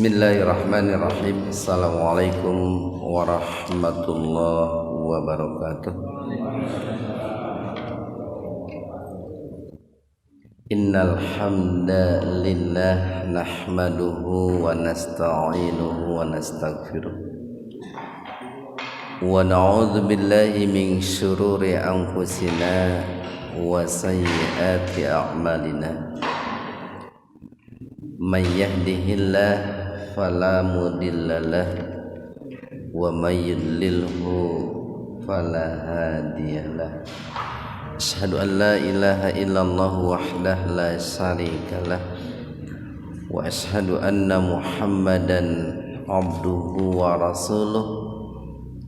Bismillahirrahmanirrahim. Assalamualaikum warahmatullahi wabarakatuh. Innal hamdalillah nahmaduhu wa nasta'inuhu wa nastaghfiruh wa na'udzu billahi min syururi anfusina wa sayyiati a'malina. Man yahdihillah fala mudhillalah wa may yudlilhu fala hadiyalah. Asyhadu an la ilaha illallah wahdahu la syarikalah wa asyhadu anna Muhammadan abduhu wa rasuluh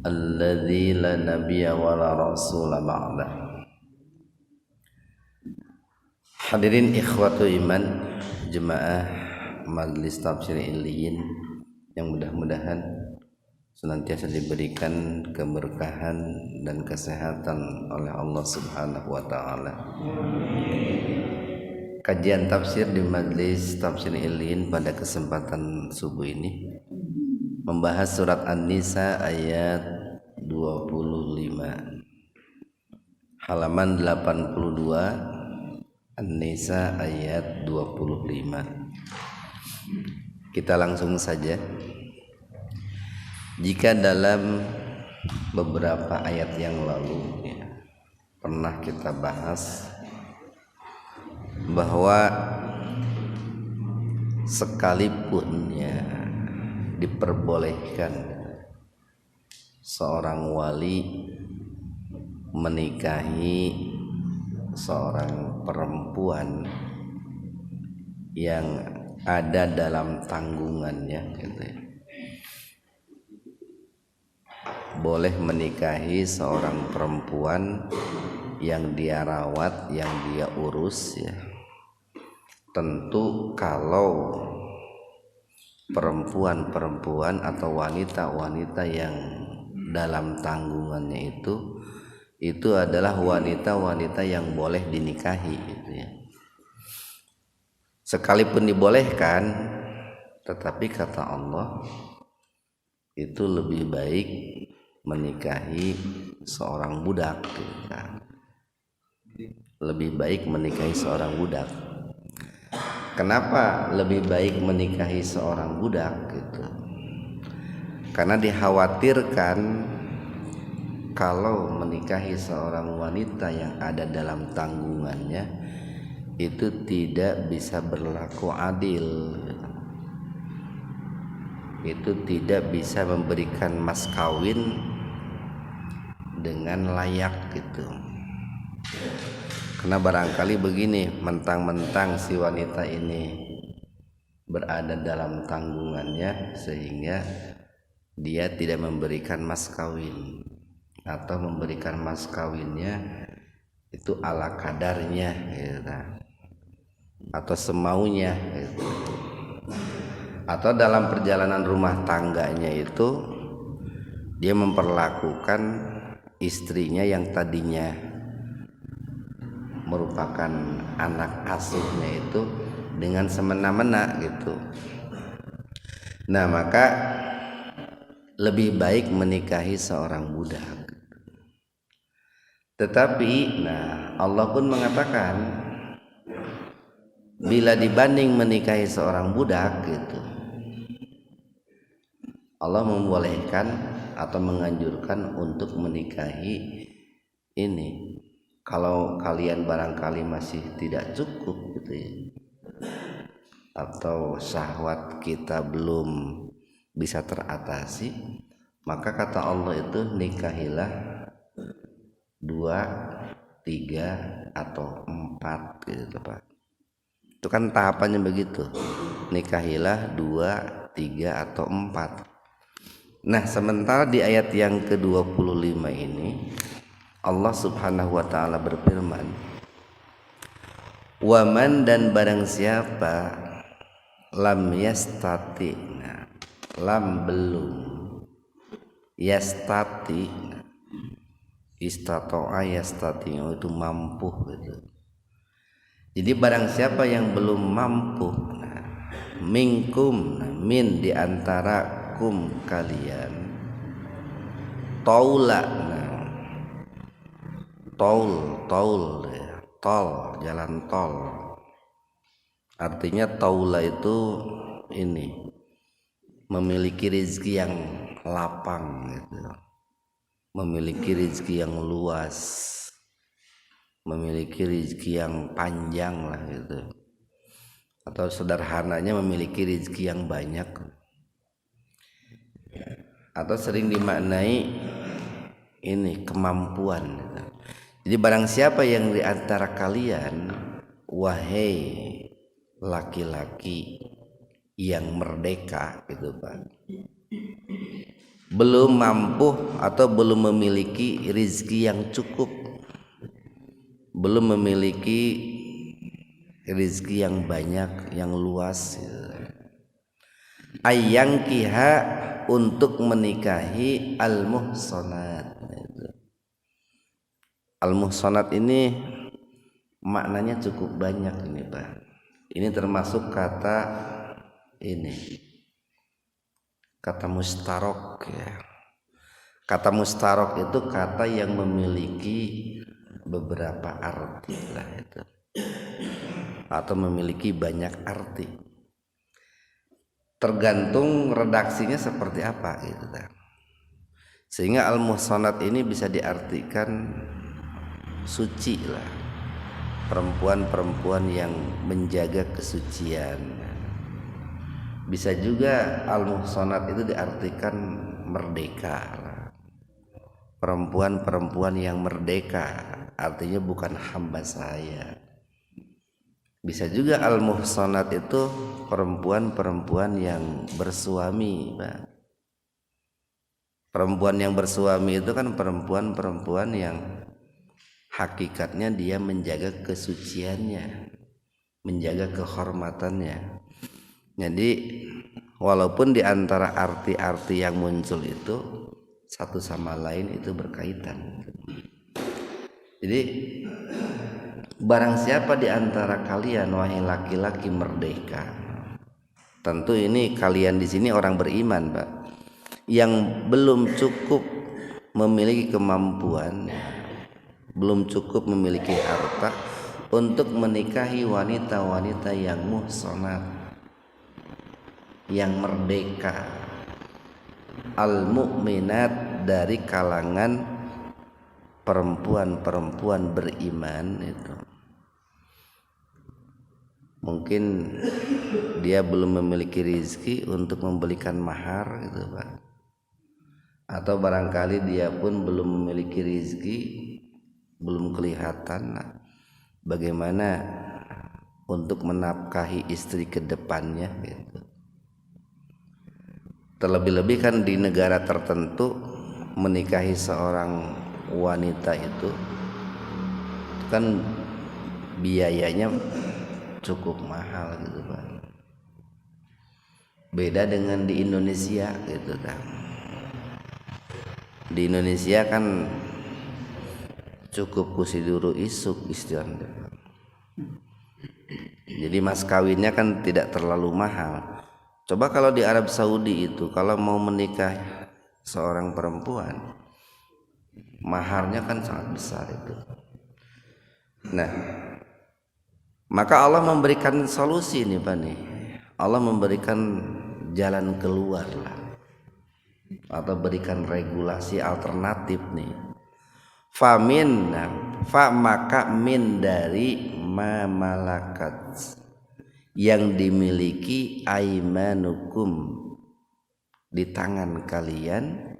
alladzi la nabiyya wa la rasula ba'dah. Hadirin ikhwatu iman, jemaah Majelis Tafsir Illiyin yang mudah-mudahan senantiasa diberikan keberkahan dan kesehatan oleh Allah Subhanahu wa taala. Kajian tafsir di Majelis Tafsir Illiyin pada kesempatan subuh ini membahas surat An-Nisa ayat 25 halaman 82. An-Nisa ayat 25. Kita langsung saja. Jika dalam beberapa ayat yang lalu pernah kita bahas bahwa sekalipun diperbolehkan seorang wali menikahi seorang perempuan yang ada dalam tanggungannya, boleh menikahi seorang perempuan yang dia rawat, yang dia urus, tentu kalau perempuan atau wanita-wanita yang dalam tanggungannya itu adalah wanita-wanita yang boleh dinikahi, Sekalipun dibolehkan, tetapi kata Allah itu lebih baik menikahi seorang budak. Lebih baik menikahi seorang budak. Kenapa lebih baik menikahi seorang budak? Karena dikhawatirkan kalau menikahi seorang wanita yang ada dalam tanggungannya itu tidak bisa berlaku adil, itu tidak bisa memberikan mas kawin dengan layak Karena barangkali begini, mentang-mentang si wanita ini berada dalam tanggungannya sehingga dia tidak memberikan mas kawin atau memberikan mas kawinnya itu ala kadarnya atau semaunya atau dalam perjalanan rumah tangganya itu dia memperlakukan istrinya yang tadinya merupakan anak asuhnya itu dengan semena-mena Nah, maka lebih baik menikahi seorang budak. Tetapi Allah pun mengatakan bila dibanding menikahi seorang budak Allah membolehkan atau menganjurkan untuk menikahi ini. Kalau kalian barangkali masih tidak cukup atau syahwat kita belum bisa teratasi, maka kata Allah itu nikahilah 2, 3 atau 4 Pak. Itu kan tahapannya begitu. Nikahilah 2, 3 atau 4. Nah, sementara di ayat yang ke-25 ini Allah Subhanahu wa taala berfirman, "Waman dan barang siapa lam yastati." Lam belum. Yastati. Istata'a yastati'u itu mampu Jadi barang siapa yang belum mampu minkum, min diantara kum kalian, taula, tol ya, tol, jalan tol. Artinya taula itu ini memiliki rezeki yang lapang gitu, memiliki rezeki yang luas, memiliki rezeki yang panjang lah gitu, atau sederhananya memiliki rezeki yang banyak, atau sering dimaknai ini kemampuan gitu. Jadi barang siapa yang di antara kalian, wahai laki-laki yang merdeka gitu Pak, belum mampu atau belum memiliki rezeki yang cukup, belum memiliki rezeki yang banyak, yang luas gitu. Ayyangkiha, untuk menikahi al-muhsanat gitu. Al-muhsanat ini maknanya cukup banyak ini Pak. Ini termasuk kata ini, kata mustarok ya. Kata mustarok itu kata yang memiliki beberapa arti lah itu, atau memiliki banyak arti. Tergantung redaksinya seperti apa gitu kan. Sehingga al-muhsanat ini bisa diartikan suci lah, perempuan-perempuan yang menjaga kesucian. Bisa juga al-muhsanat itu diartikan merdeka lah, perempuan-perempuan yang merdeka, artinya bukan hamba saya. Bisa juga al-muhsanat itu perempuan-perempuan yang bersuami Pak. Perempuan yang bersuami itu kan perempuan-perempuan yang hakikatnya dia menjaga kesuciannya, menjaga kehormatannya. Jadi walaupun di antara arti-arti yang muncul itu satu sama lain itu berkaitan. Jadi barang siapa di antara kalian wahai laki-laki merdeka, tentu ini kalian di sini orang beriman Pak, yang belum cukup memiliki kemampuan, belum cukup memiliki harta untuk menikahi wanita-wanita yang muhsanat, yang merdeka, al-mu'minat, dari kalangan perempuan-perempuan beriman itu. Mungkin dia belum memiliki rezeki untuk membelikan mahar gitu Pak, atau barangkali dia pun belum memiliki rezeki, belum kelihatan bagaimana untuk menafkahi istri ke depannya gitu. Terlebih-lebih kan di negara tertentu menikahi seorang wanita itu kan biayanya cukup mahal gitu Pak. Beda dengan di Indonesia gitu kan. Di Indonesia kan cukup kusiduru isuk istilahnya. Jadi mas kawinnya kan tidak terlalu mahal. Coba kalau di Arab Saudi itu kalau mau menikah seorang perempuan, maharnya kan sangat besar itu. Nah, maka Allah memberikan solusi nih Pak nih. Allah memberikan jalan keluar lah, atau berikan regulasi alternatif nih. Famin, fa maka min dari ma malakat, yang dimiliki aimanukum, di tangan kalian,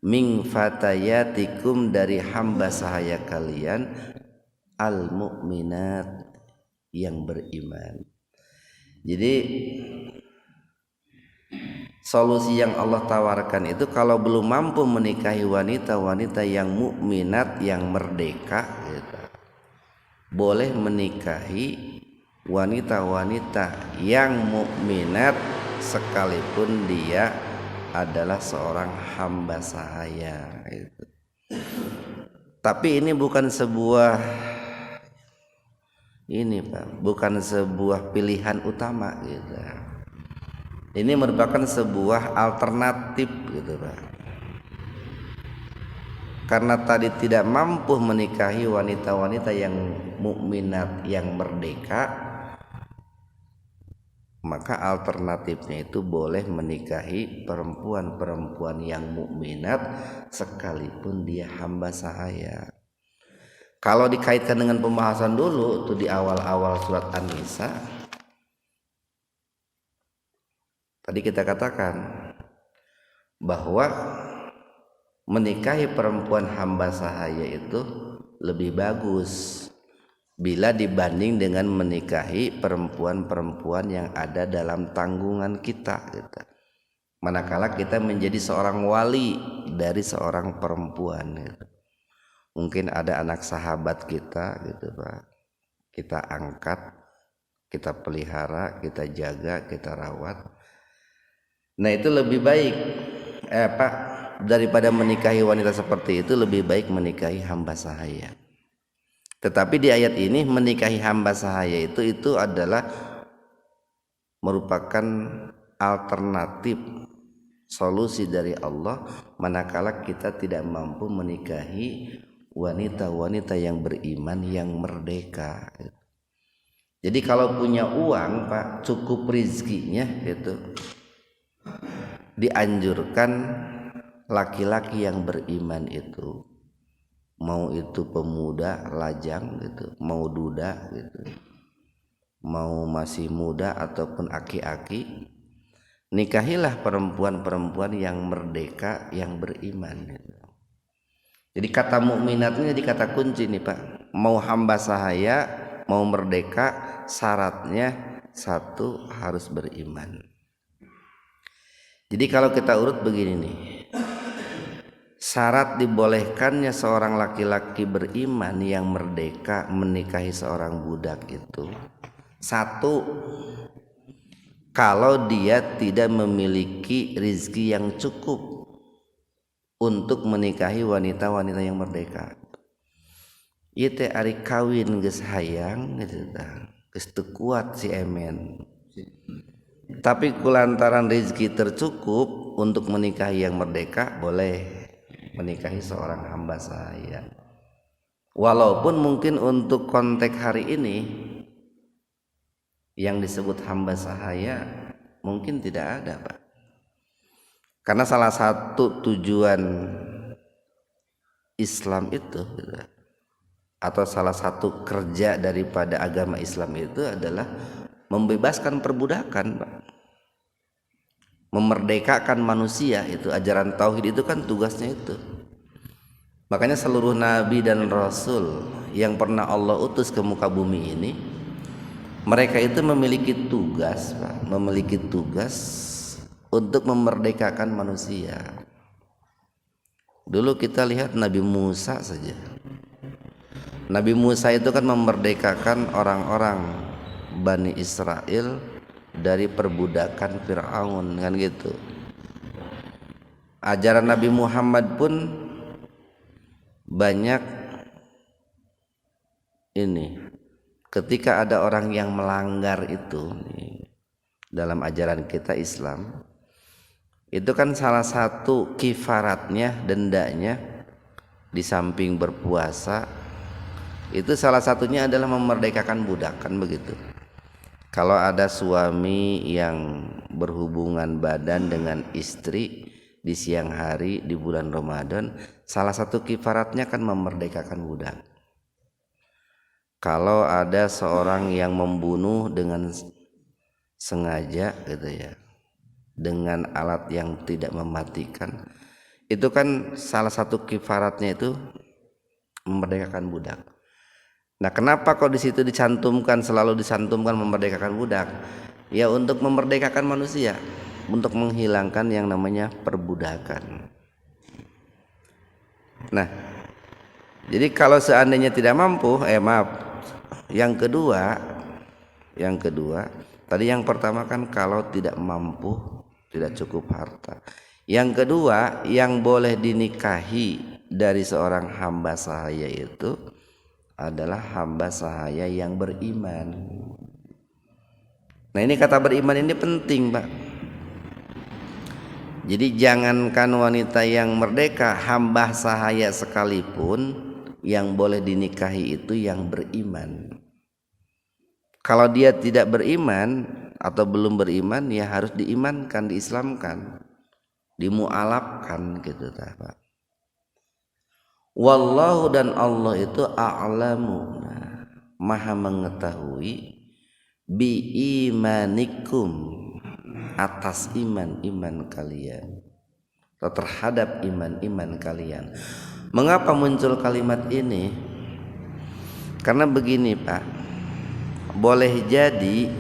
min fatayatikum, dari hamba sahaya kalian, al mu'minat, yang beriman. Jadi solusi yang Allah tawarkan itu kalau belum mampu menikahi wanita-wanita yang mukminat, yang merdeka gitu, boleh menikahi wanita-wanita yang mukminat sekalipun dia adalah seorang hamba sahaya gitu. Tapi ini bukan sebuah ini Pak, bukan sebuah pilihan utama gitu. Ini merupakan sebuah alternatif gitu Pak. Karena tadi tidak mampu menikahi wanita-wanita yang mukminat yang merdeka, maka alternatifnya itu boleh menikahi perempuan-perempuan yang mukminat sekalipun dia hamba sahaya. Kalau dikaitkan dengan pembahasan dulu tuh di awal-awal surat An-Nisa, tadi kita katakan bahwa menikahi perempuan hamba sahaya itu lebih bagus bila dibanding dengan menikahi perempuan-perempuan yang ada dalam tanggungan kita gitu. Manakala kita menjadi seorang wali dari seorang perempuan gitu. Mungkin ada anak sahabat kita gitu Pak, kita angkat, kita pelihara, kita jaga, kita rawat. Nah itu lebih baik Pak, daripada menikahi wanita seperti itu lebih baik menikahi hamba sahaya. Tetapi di ayat ini menikahi hamba sahaya itu adalah merupakan alternatif solusi dari Allah manakala kita tidak mampu menikahi wanita-wanita yang beriman yang merdeka. Jadi kalau punya uang Pak, cukup rizkinya itu dianjurkan laki-laki yang beriman itu, mau itu pemuda lajang gitu, mau duda gitu, mau masih muda ataupun aki-aki, nikahilah perempuan-perempuan yang merdeka yang beriman gitu. Jadi kata mukminatnya jadi kata kunci nih Pak. Mau hamba sahaya, mau merdeka, syaratnya satu harus beriman. Jadi kalau kita urut begini nih, syarat dibolehkannya seorang laki-laki beriman yang merdeka menikahi seorang budak itu, satu, kalau dia tidak memiliki rizki yang cukup untuk menikahi wanita-wanita yang merdeka. Ieu teh ari kawin geus hayang gitu tah, geus teu kuat si emen. Tapi kulantaran rezeki tercukup untuk menikahi yang merdeka, boleh menikahi seorang hamba sahaya. Walaupun mungkin untuk konteks hari ini yang disebut hamba sahaya mungkin tidak ada Pak. Karena salah satu tujuan Islam itu gitu, atau salah satu kerja daripada agama Islam itu adalah membebaskan perbudakan Pak. Memerdekakan manusia, itu ajaran tauhid itu kan tugasnya itu. Makanya seluruh nabi dan rasul yang pernah Allah utus ke muka bumi ini, mereka itu memiliki tugas Pak, memiliki tugas untuk memerdekakan manusia. Dulu kita lihat Nabi Musa saja. Nabi Musa itu kan memerdekakan orang-orang Bani Israel dari perbudakan Fir'aun kan gitu. Ajaran Nabi Muhammad pun banyak ini. Ketika ada orang yang melanggar itu dalam ajaran kita Islam, itu kan salah satu kifaratnya, dendanya di samping berpuasa, itu salah satunya adalah memerdekakan budak kan begitu. Kalau ada suami yang berhubungan badan dengan istri di siang hari di bulan Ramadan, salah satu kifaratnya kan memerdekakan budak. Kalau ada seorang yang membunuh dengan sengaja gitu ya, dengan alat yang tidak mematikan, itu kan salah satu kifaratnya itu memerdekakan budak. Nah, kenapa kok di situ dicantumkan, selalu dicantumkan memerdekakan budak? Ya untuk memerdekakan manusia, untuk menghilangkan yang namanya perbudakan. Nah, jadi kalau seandainya tidak mampu, yang kedua, tadi yang pertama kan kalau tidak mampu, tidak cukup harta. Yang kedua, yang boleh dinikahi dari seorang hamba sahaya itu adalah hamba sahaya yang beriman. Nah ini kata beriman ini penting Pak. Jadi jangankan wanita yang merdeka, hamba sahaya sekalipun yang boleh dinikahi itu yang beriman. Kalau dia tidak beriman atau belum beriman, ya harus diimankan, diislamkan, dimualafkan gitu Pak. Wallahu, dan Allah itu a'lamu, maha mengetahui, bi imanikum, atas iman kalian atau terhadap iman kalian. Mengapa muncul kalimat ini? Karena begini Pak, boleh jadi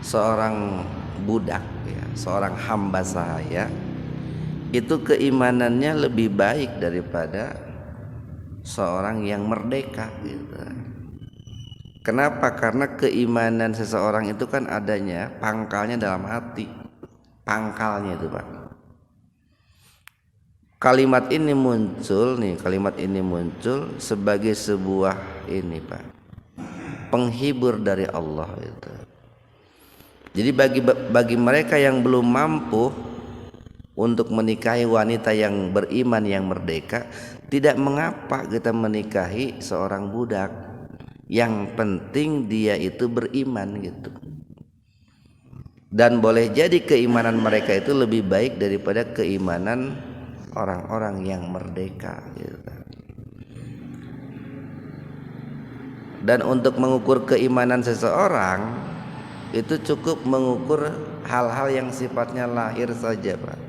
seorang budak ya, seorang hamba sahaya itu keimanannya lebih baik daripada seorang yang merdeka gitu. Kenapa? Karena keimanan seseorang itu kan adanya pangkalnya dalam hati. Pangkalnya itu Pak. Kalimat ini muncul sebagai sebuah ini Pak, penghibur dari Allah itu. Jadi bagi mereka yang belum mampu untuk menikahi wanita yang beriman yang merdeka, tidak mengapa kita menikahi seorang budak. Yang penting dia itu beriman gitu. Dan boleh jadi keimanan mereka itu lebih baik daripada keimanan orang-orang yang merdeka gitu. Dan untuk mengukur keimanan seseorang itu cukup mengukur hal-hal yang sifatnya lahir saja Pak.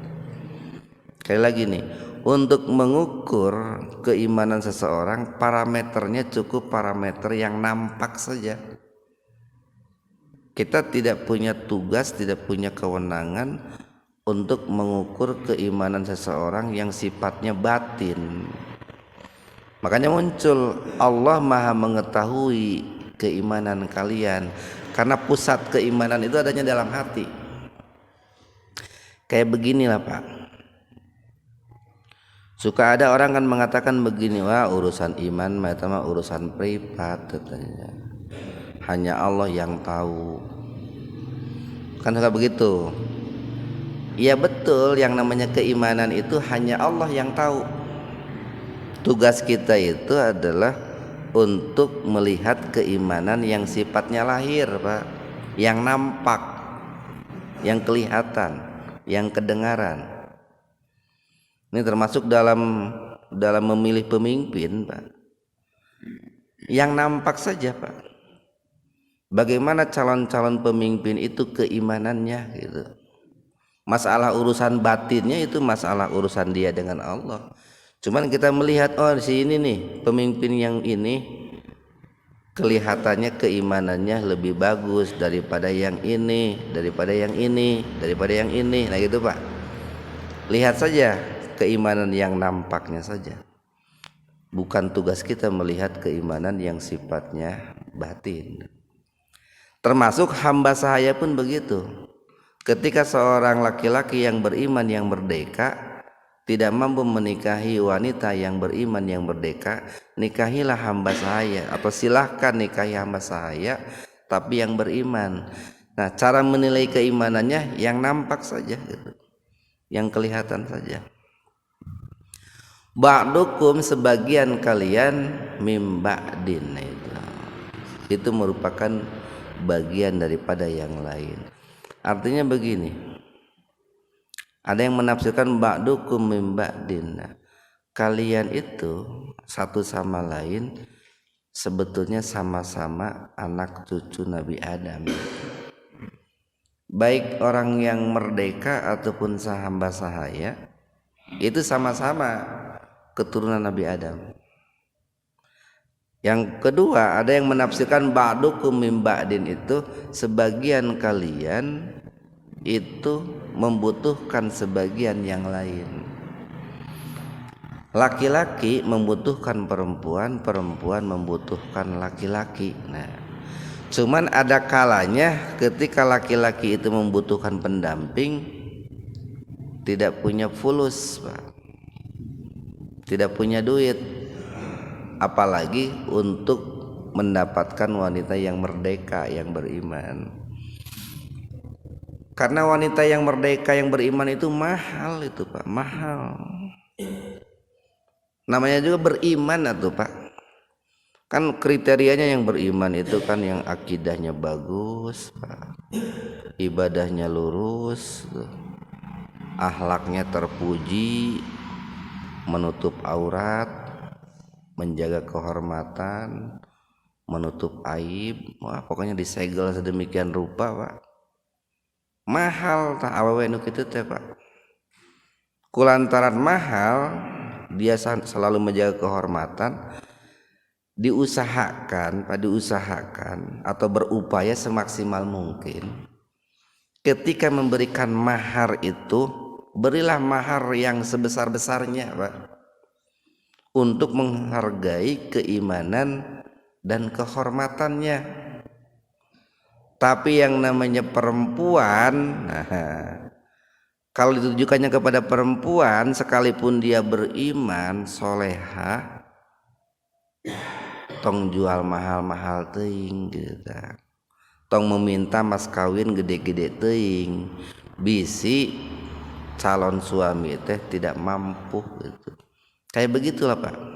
Sekali lagi nih, untuk mengukur keimanan seseorang parameternya cukup parameter yang nampak saja. Kita tidak punya tugas, tidak punya kewenangan untuk mengukur keimanan seseorang yang sifatnya batin. Makanya muncul Allah maha mengetahui keimanan kalian, karena pusat keimanan itu adanya dalam hati. Kayak beginilah Pak, suka ada orang kan mengatakan begini, wah urusan iman mah urusan privat katanya, hanya Allah yang tahu. Kan suka begitu. Iya betul, yang namanya keimanan itu hanya Allah yang tahu. Tugas kita itu adalah untuk melihat keimanan yang sifatnya lahir Pak, yang nampak, yang kelihatan, yang kedengaran. Ini termasuk dalam memilih pemimpin Pak, yang nampak saja Pak. Bagaimana calon-calon pemimpin itu keimanannya gitu. Masalah urusan batinnya itu masalah urusan dia dengan Allah. Cuman kita melihat, oh si ini nih pemimpin yang ini kelihatannya keimanannya lebih bagus daripada yang ini, daripada yang ini, daripada yang ini. Nah gitu Pak. Lihat saja keimanan yang nampaknya saja. Bukan tugas kita melihat keimanan yang sifatnya batin. Termasuk hamba sahaya pun begitu. Ketika seorang laki-laki yang beriman yang merdeka tidak mampu menikahi wanita yang beriman yang merdeka, nikahilah hamba sahaya, atau silahkan nikahi hamba sahaya tapi yang beriman. Nah, cara menilai keimanannya yang nampak saja gitu, yang kelihatan saja. Ba'dukum, sebagian kalian, mim ba'din, itu merupakan bagian daripada yang lain. Artinya begini, ada yang menafsirkan ba'dukum mim ba'din, kalian itu satu sama lain sebetulnya sama-sama anak cucu Nabi Adam. Baik orang yang merdeka ataupun hamba sahaya itu sama-sama keturunan Nabi Adam. Yang kedua, ada yang menafsirkan ba'dukum mim ba'din itu sebagian kalian itu membutuhkan sebagian yang lain. Laki-laki membutuhkan perempuan, perempuan membutuhkan laki-laki. Nah, cuman ada kalanya ketika laki-laki itu membutuhkan pendamping, tidak punya fulus Pak, tidak punya duit, apalagi untuk mendapatkan wanita yang merdeka yang beriman. Karena wanita yang merdeka yang beriman itu mahal itu Pak, mahal. Namanya juga beriman atuh Pak. Kan kriterianya yang beriman itu kan yang akidahnya bagus, Pak. Ibadahnya lurus, akhlaknya terpuji, menutup aurat, menjaga kehormatan, menutup aib. Wah, pokoknya disegel sedemikian rupa Pak. Mahal tak awewe nu kitu teh Pak. Kulantaran mahal, dia selalu menjaga kehormatan, diusahakan atau berupaya semaksimal mungkin ketika memberikan mahar itu, berilah mahar yang sebesar-besarnya Pak, untuk menghargai keimanan dan kehormatannya. Tapi yang namanya perempuan, kalau ditujukannya kepada perempuan, sekalipun dia beriman, soleha, tong jual mahal-mahal teuing gitu. Tong meminta mas kawin gede-gede teuing, bisi calon suami teh tidak mampu gitu. Kayak begitulah Pak.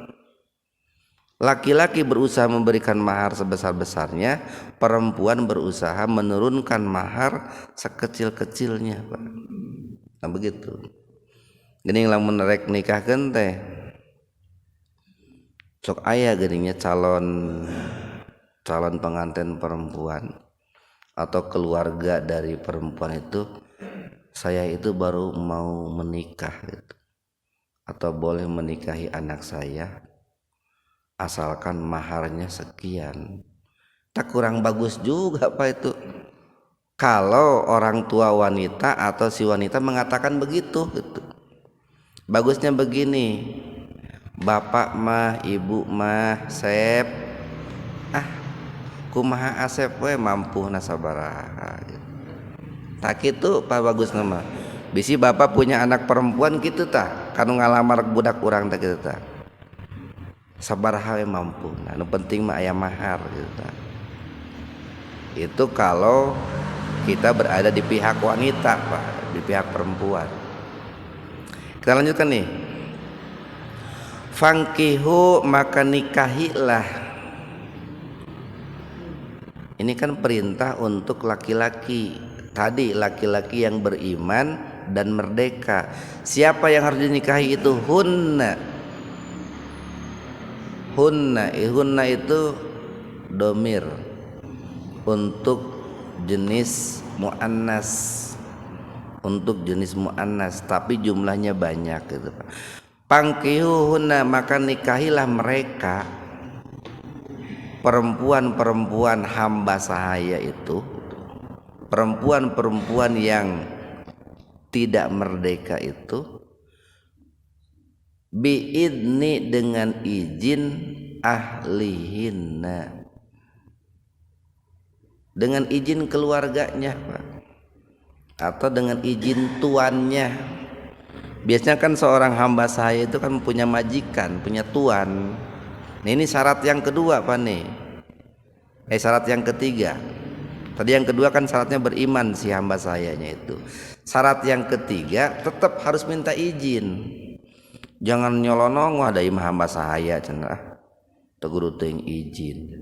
Laki-laki berusaha memberikan mahar sebesar-besarnya, perempuan berusaha menurunkan mahar sekecil-kecilnya Pak. Nah begitu. Geuning lamun rek nikahkeun teh sok aya geuningnya calon pengantin perempuan atau keluarga dari perempuan itu, saya itu baru mau menikah gitu, atau boleh menikahi anak saya asalkan maharnya sekian. Tak kurang bagus juga Pak itu kalau orang tua wanita atau si wanita mengatakan begitu gitu. Bagusnya begini, bapak mah ibu mah sep kumaha asep we mampu nasabaraha gitu. Tak gitu Pak bagus nama bisi bapak punya anak perempuan gitu tah kanu ngalamar budak urang tah gitu tah sabaraha we mampu. Nah nu penting mah aya mahar gitu tah. Itu kalau kita berada di pihak wanita Pak, di pihak perempuan. Kita lanjutkan nih. Fangkihu maka nikahilah. Ini kan perintah untuk laki-laki. Tadi laki-laki yang beriman dan merdeka. Siapa yang harus dinikahi itu? Hunna. Hunna itu domir untuk jenis muannas, tapi jumlahnya banyak gitu Pak. Pangkihuhunna maka nikahilah mereka, perempuan-perempuan hamba sahaya itu, perempuan-perempuan yang tidak merdeka itu, biidni dengan izin ahlihinna, dengan izin keluarganya Pak, atau dengan izin tuannya. Biasanya kan seorang hamba sahaya itu kan punya majikan, punya tuan. Nah, ini syarat yang kedua Pak nih. Syarat yang ketiga. Tadi yang kedua kan syaratnya beriman si hamba sahayanya itu. Syarat yang ketiga tetap harus minta izin. Jangan nyolonong wah da imah hamba sahaya cenah. Teu kudu teuing izin.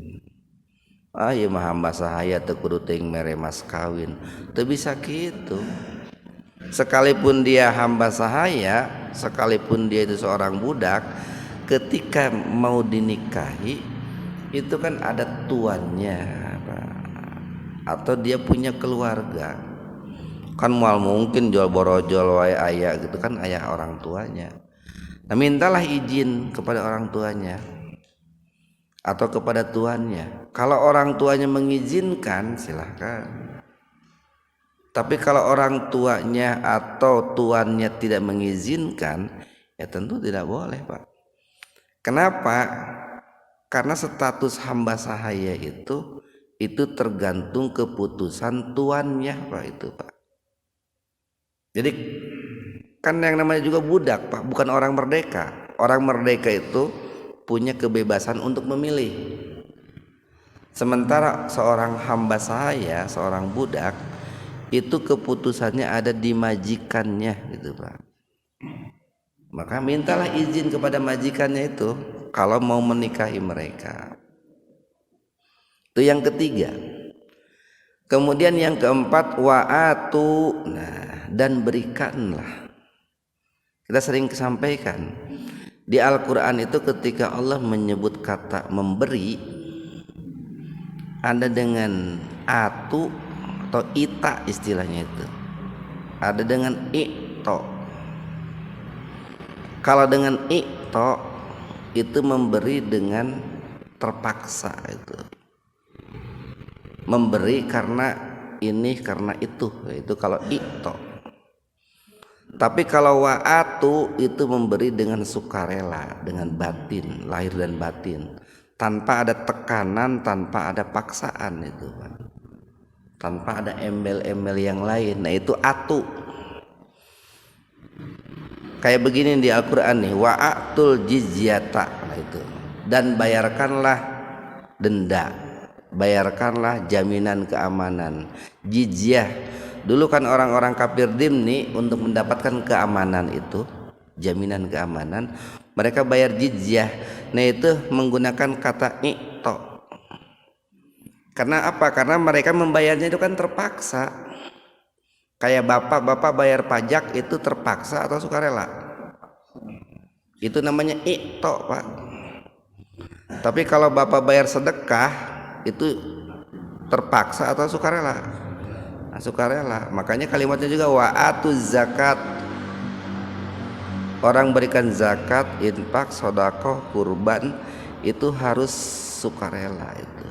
Ieu mah hamba sahaya teu kudu teuing mere mas kawin. Teu bisa kitu. Sekalipun dia hamba sahaya, sekalipun dia itu seorang budak, ketika mau dinikahi itu kan ada tuannya atau dia punya keluarga. Kan moal mungkin jual borojol wae aya gitu kan, aya orang tuanya. Nah, mintalah izin kepada orang tuanya atau kepada tuannya. Kalau orang tuanya mengizinkan silahkan. Tapi kalau orang tuanya atau tuannya tidak mengizinkan, ya tentu tidak boleh Pak. Kenapa? Karena status hamba sahaya itu tergantung keputusan tuannya Pak itu Pak. Jadi kan yang namanya juga budak Pak, bukan orang merdeka. Orang merdeka itu punya kebebasan untuk memilih. Sementara seorang hamba sahaya, seorang budak itu keputusannya ada di majikannya gitu Pak. Maka mintalah izin kepada majikannya itu kalau mau menikahi mereka. Itu yang ketiga. Kemudian yang keempat, wa'atu, nah, dan berikanlah. Kita sering sampaikan di Al-Quran itu ketika Allah menyebut kata memberi, ada dengan atu atau ita istilahnya itu, ada dengan i'to. Kalau dengan i'to itu memberi dengan terpaksa, itu memberi karena ini karena itu kalau i'to. Tapi kalau wa'atu itu memberi dengan sukarela, dengan batin, lahir dan batin, tanpa ada tekanan, tanpa ada paksaan itu Pak. Tanpa ada embel-embel yang lain. Nah itu atu. Kayak begini di Al-Quran nih, wa'atul jizyata, nah itu, dan bayarkanlah denda, bayarkanlah jaminan keamanan. Jizyah, dulu kan orang-orang kafir dhimmi untuk mendapatkan keamanan itu, jaminan keamanan, mereka bayar jizyah. Nah itu menggunakan kata i'to. Karena apa? Karena mereka membayarnya itu kan terpaksa. Kayak bapak bayar pajak itu terpaksa atau sukarela? Itu namanya i'to Pak. Tapi kalau bapak bayar sedekah itu terpaksa atau sukarela? Nah, sukarela. Makanya kalimatnya juga wa'atuz zakat. Orang berikan zakat, infak, sedekah, kurban itu harus sukarela itu.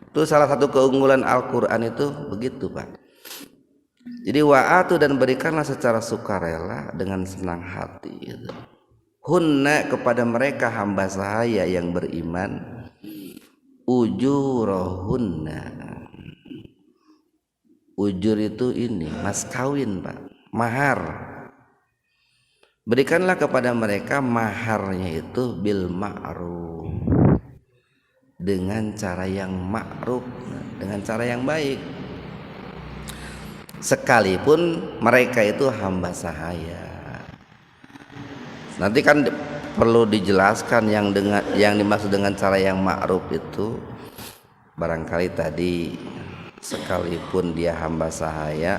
Itu salah satu keunggulan Al-Quran itu begitu Pak. Jadi wa'atu, dan berikanlah secara sukarela dengan senang hati gitu. Hunna, kepada mereka hamba sahaya yang beriman, ujurahunna. Ujur itu ini mas kawin Pak, mahar. Berikanlah kepada mereka maharnya itu bil ma'ruf, dengan cara yang ma'ruf, dengan cara yang baik, sekalipun mereka itu hamba sahaya. Nanti kan perlu dijelaskan yang dimaksud dengan cara yang ma'ruf itu, barangkali tadi sekalipun dia hamba sahaya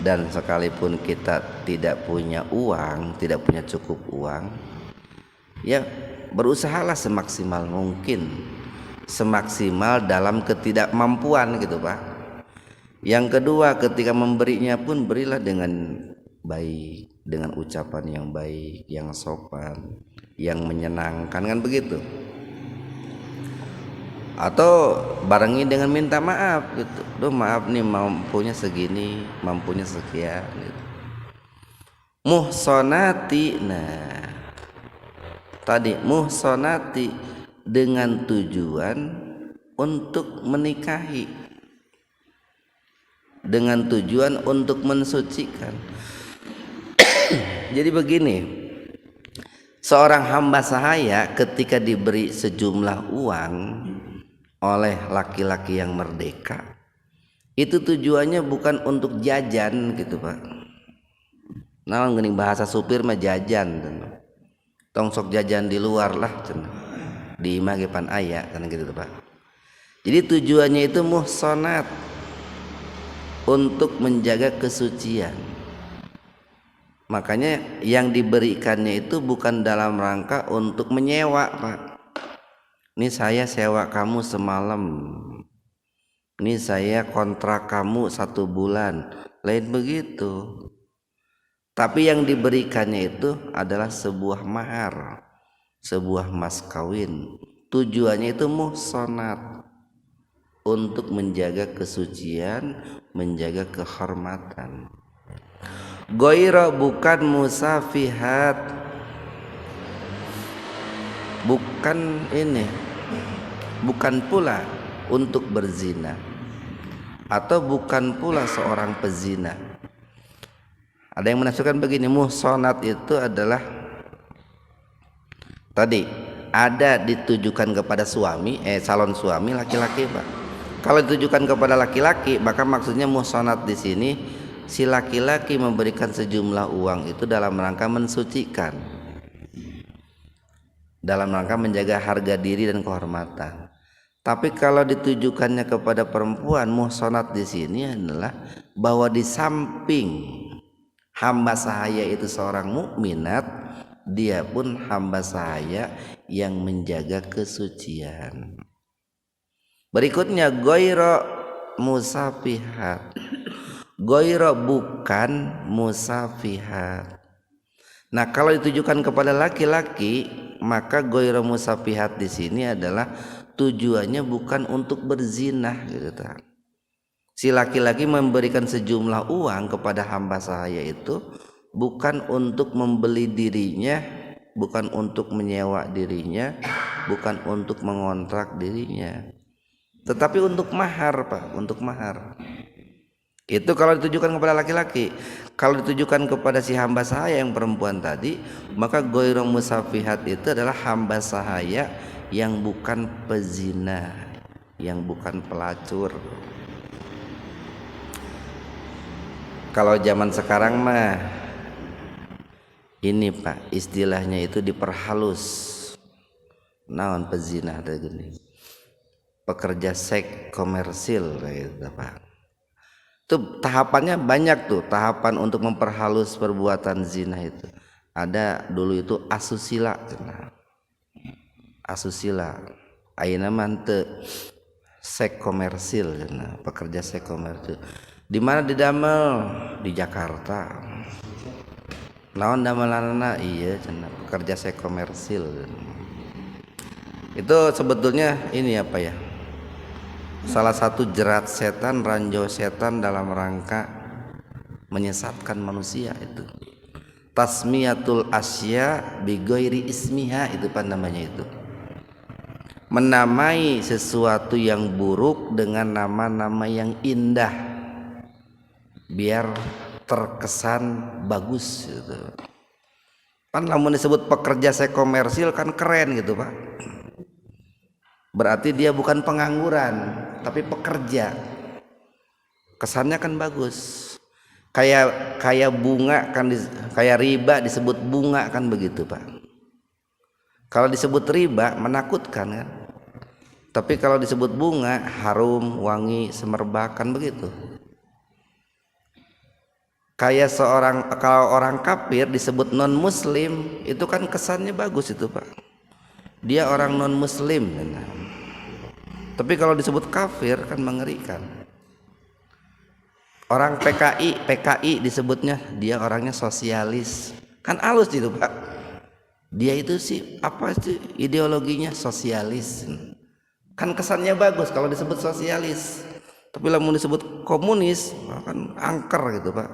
dan sekalipun kita tidak punya uang, tidak punya cukup uang, ya berusahalah semaksimal mungkin, semaksimal dalam ketidakmampuan gitu Pak. Yang kedua, ketika memberinya pun berilah dengan baik, dengan ucapan yang baik, yang sopan, yang menyenangkan, kan begitu. Atau barengi dengan minta maaf gitu. Duh maaf nih, mampunya segini, mampunya sekian gitu. Muhsonati, nah tadi muhsonati dengan tujuan untuk menikahi, dengan tujuan untuk mensucikan. Jadi begini, seorang hamba sahaya ketika diberi sejumlah uang oleh laki-laki yang merdeka, itu tujuannya bukan untuk jajan gitu Pak. Nah gini bahasa supir mah jajan, tongsok jajan di luar lah, di magepan ayah kan gitu Pak. Jadi tujuannya itu muhsonat, untuk menjaga kesucian. Makanya yang diberikannya itu bukan dalam rangka untuk menyewa Pak. Ini saya sewa kamu semalam, ini saya kontrak kamu 1 bulan, lain begitu. Tapi yang diberikannya itu adalah sebuah mahar, sebuah mas kawin. Tujuannya itu muhsonat, untuk menjaga kesucian, menjaga kehormatan. Goiro, bukan musafihat, bukan ini, bukan pula untuk berzina, atau bukan pula seorang pezina. Ada yang menafsirkan begini, muhsonat itu adalah tadi ada ditujukan kepada suami, calon suami laki-laki Pak, Kalau ditujukan kepada laki-laki, maka maksudnya muhsanat di sini si laki-laki memberikan sejumlah uang itu dalam rangka mensucikan, dalam rangka menjaga harga diri dan kehormatan. Tapi kalau ditujukannya kepada perempuan, muhsanat di sini adalah bahwa di samping hamba sahaya itu seorang mukminat, dia pun hamba sahaya yang menjaga kesucian. Berikutnya goiro musafihat. Goiro bukan musafihat. Nah, kalau ditujukan kepada laki-laki, maka goiro musafihat di sini adalah tujuannya bukan untuk berzinah gitu. Si laki-laki memberikan sejumlah uang kepada hamba sahaya itu bukan untuk membeli dirinya, bukan untuk menyewa dirinya, bukan untuk mengontrak dirinya, tetapi untuk mahar, Pak, untuk mahar. Itu kalau ditujukan kepada laki-laki. Kalau ditujukan kepada si hamba sahaya yang perempuan tadi, maka goiro musafihat itu adalah hamba sahaya yang bukan pezina, yang bukan pelacur. Kalau zaman sekarang mah ini, Pak, istilahnya itu diperhalus. Naon pezina ada gini. Pekerja seks komersil gitu, Pak. Itu tahapannya banyak tuh, tahapan untuk memperhalus perbuatan zina itu. Ada dulu itu asusila. Asusila. Ayeuna mah teu seks komersil, pekerja seks komersil. Di mana didamel? Di Jakarta. Naon damelanna? Iya, pekerja seks komersil. Itu sebetulnya ini apa ya? Salah satu jerat setan, ranjau setan dalam rangka menyesatkan manusia itu. Tasmiyatul asya bi ghairi ismiha, itu apa namanya itu? Menamai sesuatu yang buruk dengan nama-nama yang indah biar terkesan bagus gitu. Kan namun disebut pekerja seks komersil kan keren gitu, Pak. Berarti dia bukan pengangguran, tapi pekerja. Kesannya kan bagus. Kayak bunga kan, kayak riba disebut bunga kan begitu, Pak. Kalau disebut riba menakutkan kan. Tapi kalau disebut bunga harum, wangi, semerbak kan begitu. Kayak kalau orang kafir disebut non muslim, itu kan kesannya bagus itu, Pak. Dia orang non muslim. Tapi kalau disebut kafir kan mengerikan. Orang PKI disebutnya dia orangnya sosialis. Kan halus itu, Pak. Dia itu sih apa sih ideologinya sosialis. Kan kesannya bagus kalau disebut sosialis. Tapi lamun disebut komunis kan angker gitu, Pak.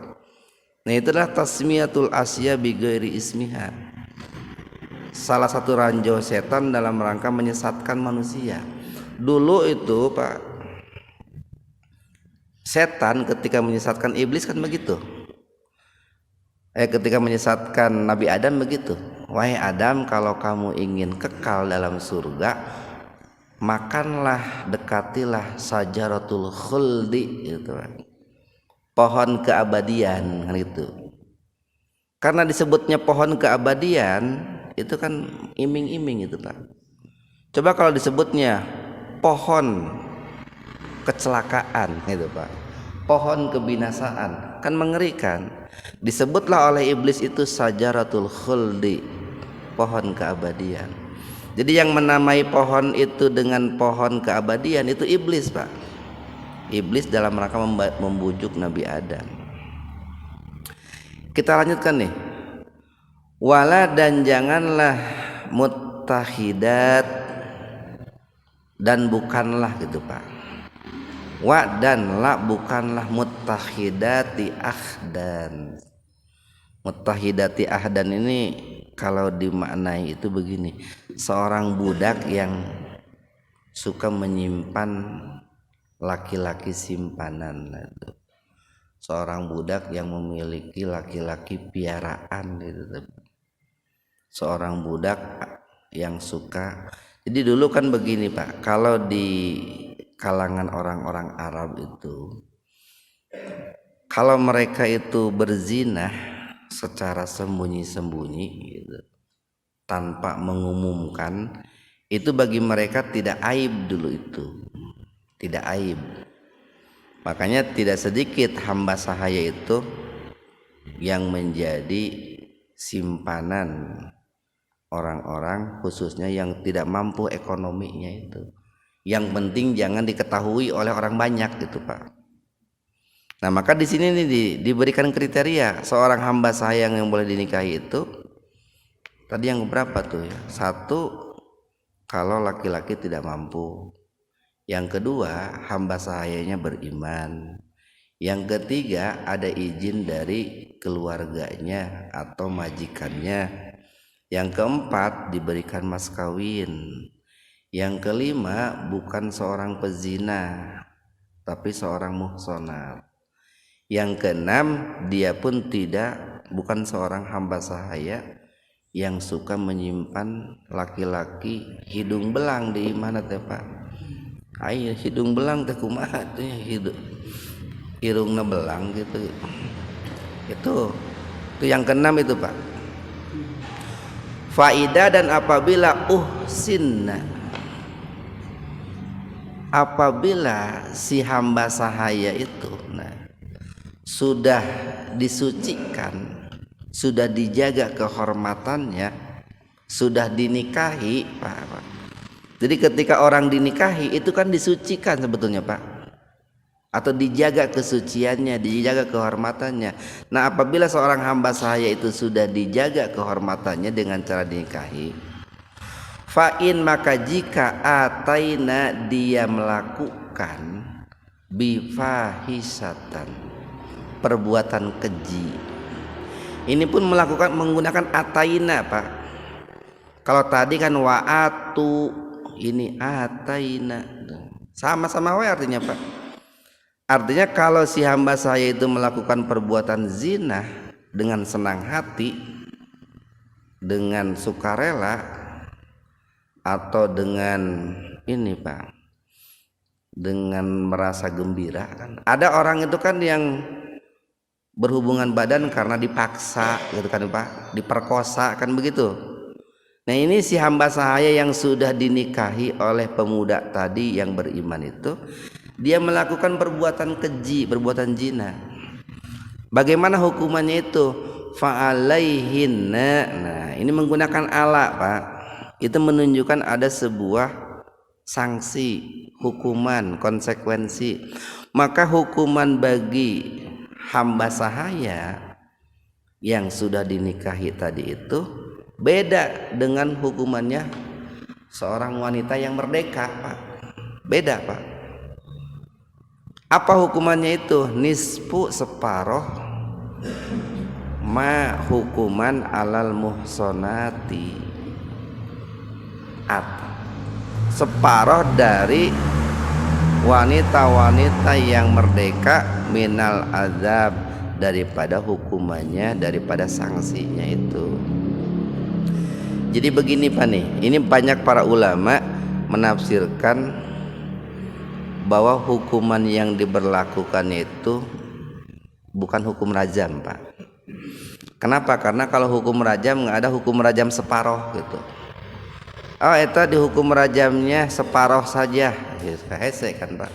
Nah, itulah tasmiyatul asya bi ghairi ismiha. Salah satu ranjau setan dalam rangka menyesatkan manusia. Dulu itu, Pak, setan ketika menyesatkan iblis kan begitu. Ketika menyesatkan Nabi Adam begitu. Wahai Adam, kalau kamu ingin kekal dalam surga, makanlah, dekatilah sajaratul khuldi gitu, pohon keabadian kan itu. Karena disebutnya pohon keabadian itu kan iming-iming itu, Pak. Coba kalau disebutnya pohon kecelakaan gitu, Pak, pohon kebinasaan, kan mengerikan. Disebutlah oleh iblis itu sajaratul khuldi, pohon keabadian. Jadi yang menamai pohon itu dengan pohon keabadian itu iblis, Pak. Iblis dalam rangka membujuk Nabi Adam. Kita lanjutkan nih. Wala, dan janganlah muttahidat, dan bukanlah gitu, Pak. Wa dan la, bukanlah muttahidati ahdan. Muttahidati ahdan ini kalau dimaknai itu begini, seorang budak yang suka menyimpan laki-laki simpanan itu. Seorang budak yang memiliki laki-laki piaraan gitu. Seorang budak yang suka. Jadi dulu kan begini, Pak, kalau di kalangan orang-orang Arab itu, kalau mereka itu berzina secara sembunyi-sembunyi gitu, tanpa mengumumkan, itu bagi mereka tidak aib dulu, itu tidak aib. Makanya tidak sedikit hamba sahaya itu yang menjadi simpanan orang-orang, khususnya yang tidak mampu ekonominya itu. Yang penting jangan diketahui oleh orang banyak gitu, Pak. Nah, maka di sini nih diberikan kriteria seorang hamba sahaya yang boleh dinikahi itu. Tadi yang berapa tuh ya? Satu, kalau laki-laki tidak mampu. Yang kedua, hamba sahayanya beriman. Yang ketiga, ada izin dari keluarganya atau majikannya. Yang keempat, diberikan mas kawin. Yang kelima, bukan seorang pezina, tapi seorang muhsanat. Yang keenam, dia pun bukan seorang hamba sahaya yang suka menyimpan laki-laki hidung belang di mana teh, Pak? Ayo hidung belang teh kumaha teh, hidungna belang gitu. Itu yang keenam itu, Pak. Faidah dan apabila apabila si hamba sahaya itu sudah disucikan, sudah dijaga kehormatannya, sudah dinikahi, Pak. Jadi ketika orang dinikahi itu kan disucikan sebetulnya, Pak, atau dijaga kesuciannya, dijaga kehormatannya. Nah, apabila seorang hamba sahaya itu sudah dijaga kehormatannya dengan cara dinikahi, fa'in, maka jika ataina dia melakukan bifahisatan, perbuatan keji. Ini pun menggunakan ataina, Pak. Kalau tadi kan wa'atu, ini ataina, sama-sama artinya, Pak. Artinya kalau si hamba saya itu melakukan perbuatan zina dengan senang hati, dengan sukarela, atau dengan ini, Pak, dengan merasa gembira kan. Ada orang itu kan yang berhubungan badan karena dipaksa gitu kan, Pak, diperkosa kan begitu. Nah, ini si hamba sahaya yang sudah dinikahi oleh pemuda tadi yang beriman itu, dia melakukan perbuatan keji, perbuatan zina. Bagaimana hukumannya itu? Fa'alaihinna. Nah, ini menggunakan ala, Pak. Itu menunjukkan ada sebuah sanksi, hukuman, konsekuensi. Maka hukuman bagi hamba sahaya yang sudah dinikahi tadi itu beda dengan hukumannya seorang wanita yang merdeka, Pak. Beda, Pak. Apa hukumannya itu? Nisfu, separoh, ma hukuman alal muhsonati, separoh dari wanita-wanita yang merdeka, minal azab, daripada hukumannya, daripada sanksinya itu. Jadi begini, Pak nih, ini banyak para ulama menafsirkan bahwa hukuman yang diberlakukan itu bukan hukum rajam, Pak. Kenapa? Karena kalau hukum rajam nggak ada hukum rajam separoh gitu. Oh, itu dihukum rajamnya separoh saja, hese kan, Pak.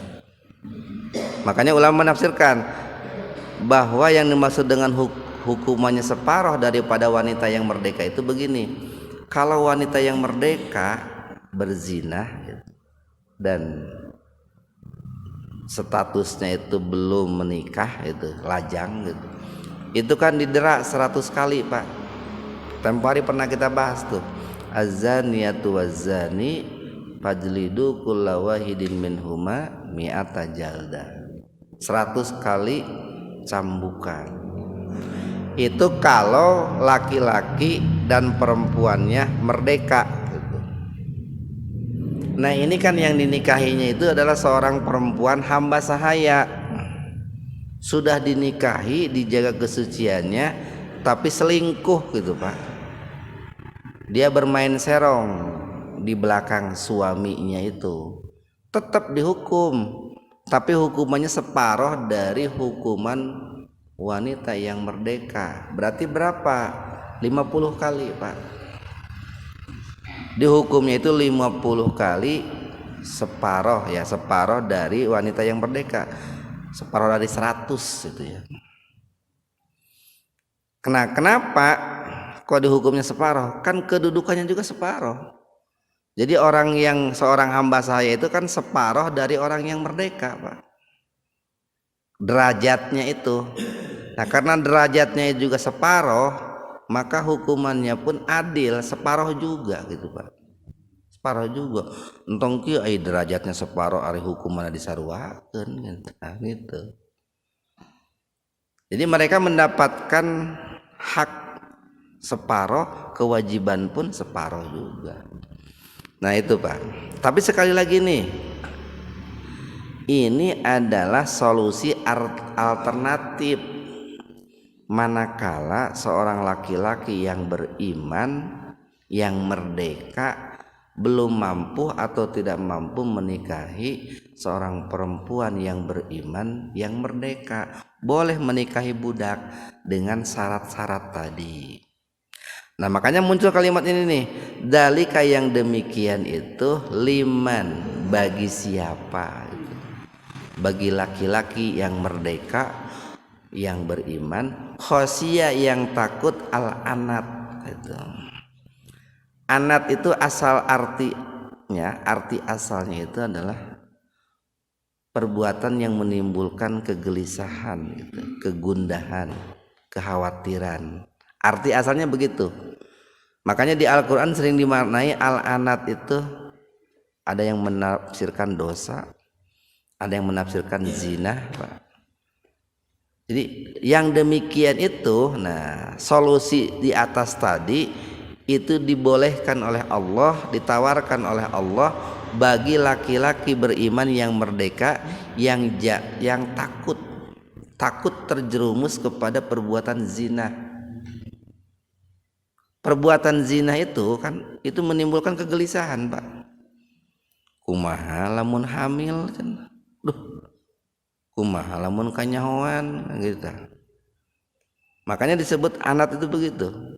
Makanya ulama menafsirkan bahwa yang dimaksud dengan hukumannya separoh daripada wanita yang merdeka itu begini. Kalau wanita yang merdeka berzina dan statusnya itu belum menikah, itu lajang gitu, itu kan didera 100 kali, Pak. Tempo hari pernah kita bahas tuh, az-zaniyatu waz-zani fajlidu kulla wahidin minhuma mi'ata jalda, 100 kali cambukan. Itu kalau laki-laki dan perempuannya merdeka gitu. Nah, ini kan yang dinikahinya itu adalah seorang perempuan hamba sahaya, sudah dinikahi, dijaga kesuciannya, tapi selingkuh gitu, Pak. Dia bermain serong di belakang suaminya itu, tetap dihukum, tapi hukumannya separuh dari hukuman wanita yang merdeka. Berarti berapa? 50 kali, Pak. Dihukumnya itu 50 kali, separuh ya, separuh dari wanita yang merdeka. Separuh dari 100 itu ya. Kenapa kok dihukumnya separuh? Kan kedudukannya juga separuh. Jadi orang yang seorang hamba sahaya itu kan separuh dari orang yang merdeka, Pak. Derajatnya itu. Nah, karena derajatnya juga separuh, maka hukumannya pun adil, separuh juga gitu, Pak. Separuh juga. Entong kieu ai derajatnya separuh ari hukumanna disaruakeun gitu. Jadi mereka mendapatkan hak separuh, kewajiban pun separuh juga. Nah itu, Pak. Tapi sekali lagi nih, ini adalah solusi alternatif manakala seorang laki-laki yang beriman, yang merdeka, belum mampu atau tidak mampu menikahi seorang perempuan yang beriman, yang merdeka. Boleh menikahi budak dengan syarat-syarat tadi. Nah makanya muncul kalimat ini nih, dalika yang demikian itu liman, bagi siapa? Bagi laki-laki yang merdeka, yang beriman, khosiyah yang takut al-anat itu. Anat itu asal artinya, arti asalnya itu adalah perbuatan yang menimbulkan kegelisahan gitu, kegundahan, kekhawatiran. Arti asalnya begitu. Makanya di Al-Quran sering dimaknai al-anat itu ada yang menafsirkan dosa, ada yang menafsirkan zina, Pak. Jadi yang demikian itu, nah solusi di atas tadi itu dibolehkan oleh Allah, ditawarkan oleh Allah bagi laki-laki beriman yang merdeka, yang takut terjerumus kepada perbuatan zina. Perbuatan zina itu kan itu menimbulkan kegelisahan, Pak. Kumaha lamun hamil kan. Kumaha lamun kanyahoan gitu. Makanya disebut anat itu begitu.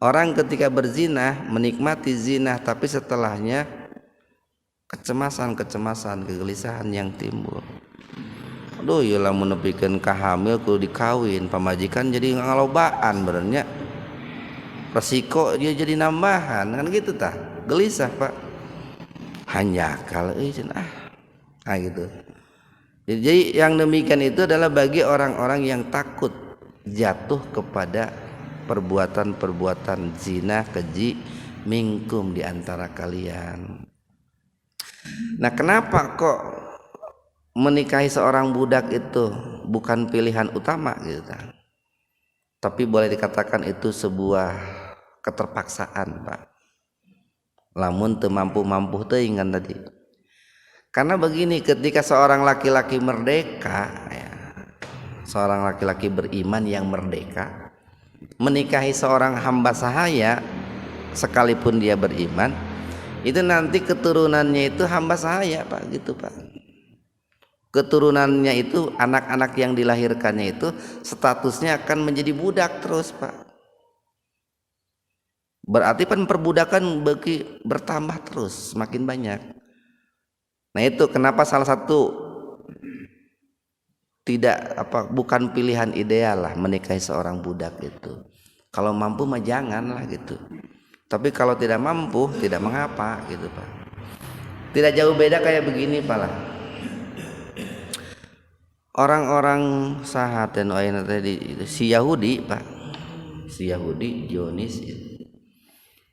Orang ketika berzina menikmati zina, tapi setelahnya kecemasan, kegelisahan yang timbul. Aduh, ya lamun nepikeun ka hamil kudu dikawin, pamajikan jadi ngalobaan benernya. Resiko dia jadi nambahan kan gitu tah, gelisah, Pak. Hanjakal gitu. Jadi yang demikian itu adalah bagi orang-orang yang takut jatuh kepada perbuatan-perbuatan zina, keji minkum di antara kalian. Nah, kenapa kok menikahi seorang budak itu bukan pilihan utama gitu kan? Tapi boleh dikatakan itu sebuah keterpaksaan, Pak. Lamun teu mampu teuing kan tadi. Karena begini, ketika seorang laki-laki merdeka ya, seorang laki-laki beriman yang merdeka menikahi seorang hamba sahaya sekalipun dia beriman, itu nanti keturunannya itu hamba sahaya, Pak, gitu, Pak. Keturunannya itu, anak-anak yang dilahirkannya itu statusnya akan menjadi budak terus, Pak. Berarti kan perbudakan bertambah terus, semakin banyak. Nah itu kenapa salah satu bukan pilihan ideal lah menikahi seorang budak itu. Kalau mampu mah jangan lah gitu. Tapi kalau tidak mampu tidak mengapa gitu, Pak. Tidak jauh beda kayak begini, Pak lah. Orang-orang sahat dan ayana tadi si Yahudi, Pak. Si Yahudi Zionis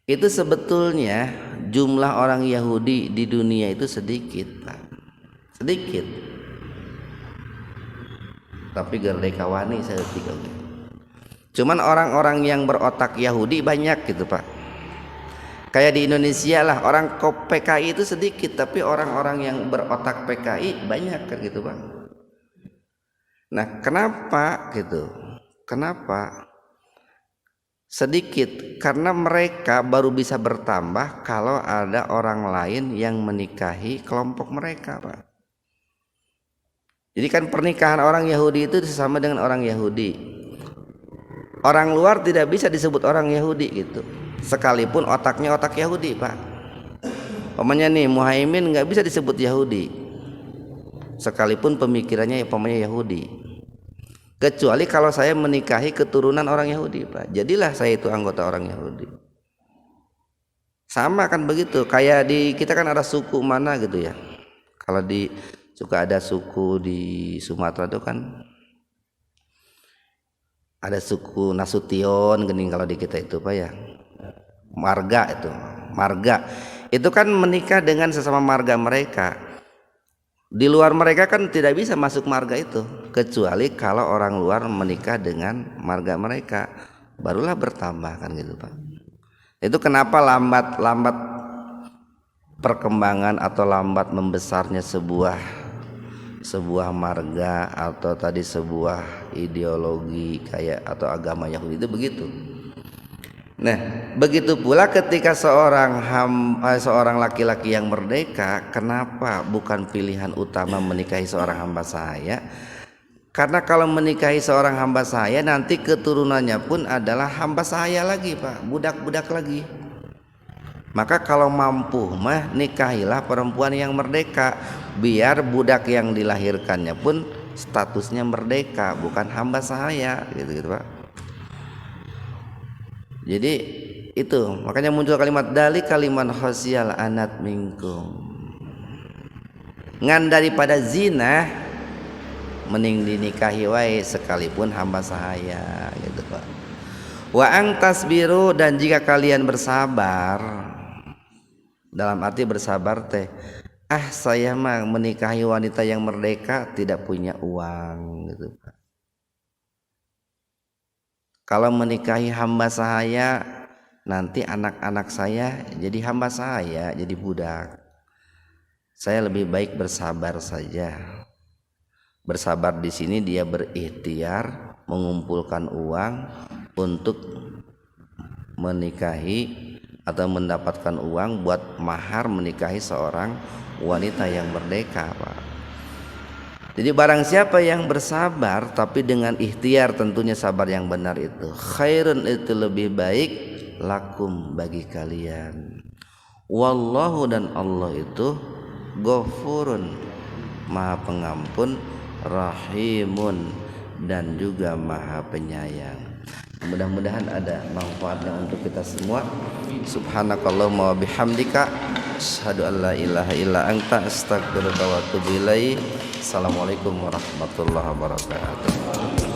itu sebetulnya jumlah orang Yahudi di dunia itu sedikit, Pak. Sedikit. Tapi gerdekawani seetik oke. Cuman orang-orang yang berotak Yahudi banyak gitu, Pak. Kayak di Indonesia lah, orang PKI itu sedikit, tapi orang-orang yang berotak PKI banyak kan gitu, Pak. Nah, kenapa gitu? Kenapa? sedikit, karena mereka baru bisa bertambah kalau ada orang lain yang menikahi kelompok mereka, Pak. Jadi kan pernikahan orang Yahudi itu sama dengan orang Yahudi. Orang luar tidak bisa disebut orang Yahudi gitu, sekalipun otaknya otak Yahudi, Pak. Pokoknya nih Muhaimin nggak bisa disebut Yahudi, sekalipun pemikirannya pokoknya Yahudi. Kecuali kalau saya menikahi keturunan orang Yahudi, Pak. Jadilah saya itu anggota orang Yahudi. Sama kan begitu. Kayak di kita kan ada suku mana gitu ya. Kalau di suka ada suku di Sumatera itu kan ada suku Nasution gini, kalau di kita itu Pak ya. Marga itu. Marga. Itu kan menikah dengan sesama marga mereka. Di luar mereka kan tidak bisa masuk marga itu, kecuali kalau orang luar menikah dengan marga mereka, barulah bertambah kan gitu, Pak. Itu kenapa lambat perkembangan atau lambat membesarnya sebuah marga atau tadi sebuah ideologi kayak atau agama Yahudi itu begitu. Nah, begitu pula ketika seorang laki-laki yang merdeka, kenapa bukan pilihan utama menikahi seorang hamba sahaya? Karena kalau menikahi seorang hamba sahaya nanti keturunannya pun adalah hamba sahaya lagi, Pak, budak-budak lagi. Maka kalau mampu mah nikahilah perempuan yang merdeka, biar budak yang dilahirkannya pun statusnya merdeka, bukan hamba sahaya, gitu Pak. Jadi itu makanya muncul kalimat dali kaliman khosyal anat minkum, ngan daripada zina mending dinikahi wae sekalipun hamba sahaya gitu Pak. Wa ang tasbiru, dan jika kalian bersabar, dalam arti bersabar teh saya mah menikahi wanita yang merdeka tidak punya uang gitu Pak. Kalau menikahi hamba sahaya, nanti anak-anak saya jadi hamba saya, jadi budak. Saya lebih baik bersabar saja. Bersabar di sini dia berikhtiar mengumpulkan uang untuk menikahi atau mendapatkan uang buat mahar menikahi seorang wanita yang merdeka, Pak. Jadi barang siapa yang bersabar tapi dengan ikhtiar, tentunya sabar yang benar itu khairun, itu lebih baik lakum bagi kalian. Wallahu, dan Allah itu ghafurun, maha pengampun, rahimun, dan juga maha penyayang. Mudah-mudahan ada manfaatnya untuk kita semua. Subhanakallahumma wa bihamdika asyhadu an la ilaha illa anta astaghfiruka wa atubu ilaik. Assalamualaikum warahmatullahi wabarakatuh.